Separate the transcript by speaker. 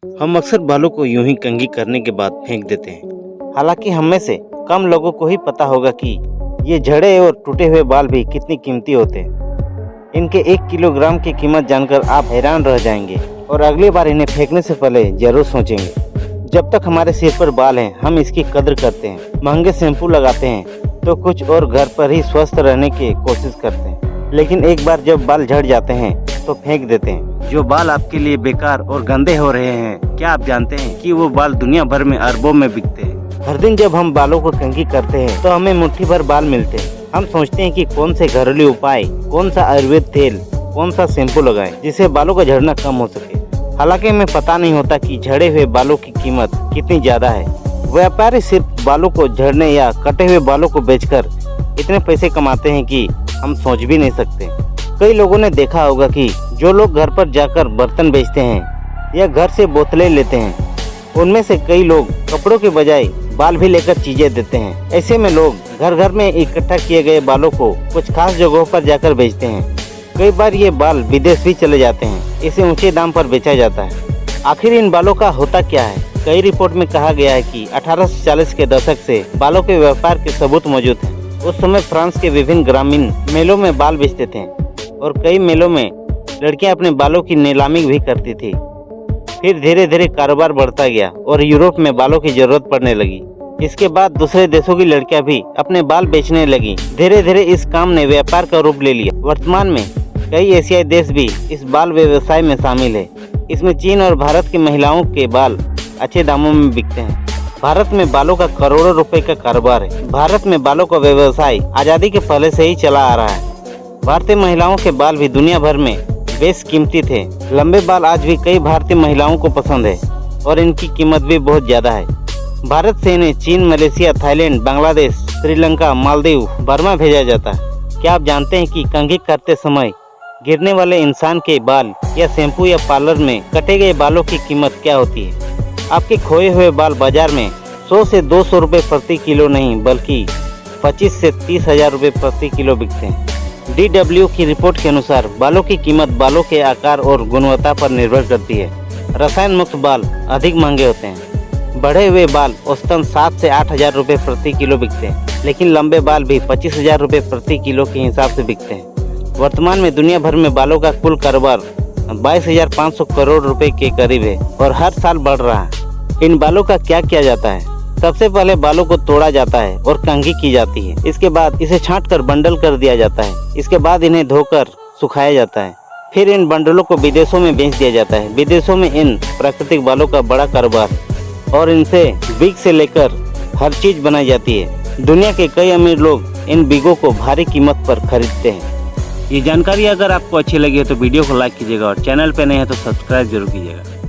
Speaker 1: हम अक्सर बालों को यूं ही कंघी करने के बाद फेंक देते हैं। हालांकि हम में से कम लोगों को ही पता होगा कि ये झड़े और टूटे हुए बाल भी कितनी कीमती होते हैं। इनके 1 किलोग्राम की कीमत जानकर आप हैरान रह जाएंगे और अगली बार इन्हें फेंकने से पहले जरूर सोचेंगे। जब तक हमारे सिर पर बाल हैं, हम इसकी कदर करते हैं, महंगे शैम्पू लगाते हैं तो कुछ और घर पर ही स्वस्थ रहने की कोशिश करते हैं। लेकिन एक बार जब बाल झड़ जाते हैं तो फेंक देते हैं। जो बाल आपके लिए बेकार और गंदे हो रहे हैं, क्या आप जानते हैं कि वो बाल दुनिया भर में अरबों में बिकते हैं। हर दिन जब हम बालों को कंघी करते हैं तो हमें मुट्ठी भर बाल मिलते हैं। हम सोचते हैं कि कौन से घरेलू उपाय, कौन सा आयुर्वेद तेल, कौन सा शैम्पू लगाएं जिससे बालों का झड़ना कम हो सके। हालांकि हमें पता नहीं होता कि झड़े हुए बालों की कीमत कितनी ज्यादा है। व्यापारी सिर्फ बालों को झड़ने या कटे हुए बालों को बेचकर इतने पैसे कमाते हैं कि हम सोच भी नहीं सकते। कई लोगों ने देखा होगा कि जो लोग घर पर जाकर बर्तन बेचते हैं या घर से बोतलें लेते हैं, उनमें से कई लोग कपड़ों के बजाय बाल भी लेकर चीजें देते हैं। ऐसे में लोग घर घर में इकट्ठा किए गए बालों को कुछ खास जगहों पर जाकर बेचते हैं। कई बार ये बाल विदेश भी चले जाते हैं। इसे ऊंचे दाम पर बेचा जाता है। आखिर इन बालों का होता क्या है? कई रिपोर्ट में कहा गया है कि 1840 के दशक से बालों के व्यापार के सबूत मौजूद हैं। उस समय फ्रांस के विभिन्न ग्रामीण मेलों में बाल बेचते थे और कई मेलों में लड़कियां अपने बालों की नीलामी भी करती थी। फिर धीरे धीरे कारोबार बढ़ता गया और यूरोप में बालों की जरूरत पड़ने लगी। इसके बाद दूसरे देशों की लड़कियां भी अपने बाल बेचने लगी। धीरे धीरे इस काम ने व्यापार का रूप ले लिया। वर्तमान में कई एशियाई देश भी इस बाल व्यवसाय में शामिल है। इसमें चीन और भारत की महिलाओं के बाल अच्छे दामों में बिकते हैं। भारत में बालों का करोड़ों रुपए का कारोबार है। भारत में बालों का व्यवसाय आजादी के पहले से ही चला आ रहा है। भारतीय महिलाओं के बाल भी दुनिया भर में बेश कीमती थे। लंबे बाल आज भी कई भारतीय महिलाओं को पसंद है और इनकी कीमत भी बहुत ज्यादा है। भारत से इन्हें चीन, Malaysia, Thailand, Bangladesh, Sri Lanka, Maldives, Burma भेजा जाता है। क्या आप जानते हैं कि कंघी करते समय गिरने वाले इंसान के बाल या शैम्पू या पार्लर में कटे गए बालों की कीमत क्या होती है? आपके खोए हुए बाल बाजार में 100 से 200 रुपए प्रति किलो नहीं, बल्कि 25 से 30 हजार रुपए प्रति किलो बिकते हैं। DW की रिपोर्ट के अनुसार बालों की कीमत बालों के आकार और गुणवत्ता पर निर्भर करती है। रसायन मुक्त बाल अधिक महंगे होते हैं। बढ़े हुए बाल औसतन 7 से 8 हजार रुपए प्रति किलो बिकते हैं, लेकिन लंबे बाल भी 25 हजार रुपए प्रति किलो के हिसाब से बिकते हैं। वर्तमान में दुनिया भर में बालों का कुल कारोबार 22,500 करोड़ रुपए के करीब है और हर साल बढ़ रहा है। इन बालों का क्या किया जाता है? सबसे पहले बालों को तोड़ा जाता है और कंघी की जाती है। इसके बाद इसे छांटकर बंडल कर दिया जाता है। इसके बाद इन्हें धोकर सुखाया जाता है। फिर इन बंडलों को विदेशों में बेच दिया जाता है। विदेशों में इन प्राकृतिक बालों का बड़ा कारोबार है और इनसे विग से लेकर हर चीज बनाई जाती है। दुनिया के कई अमीर लोग इन विगों को भारी कीमत पर खरीदते हैं। ये जानकारी अगर आपको अच्छी लगी है तो वीडियो को लाइक कीजिएगा और चैनल पे नए हैं तो सब्सक्राइब जरूर कीजिएगा।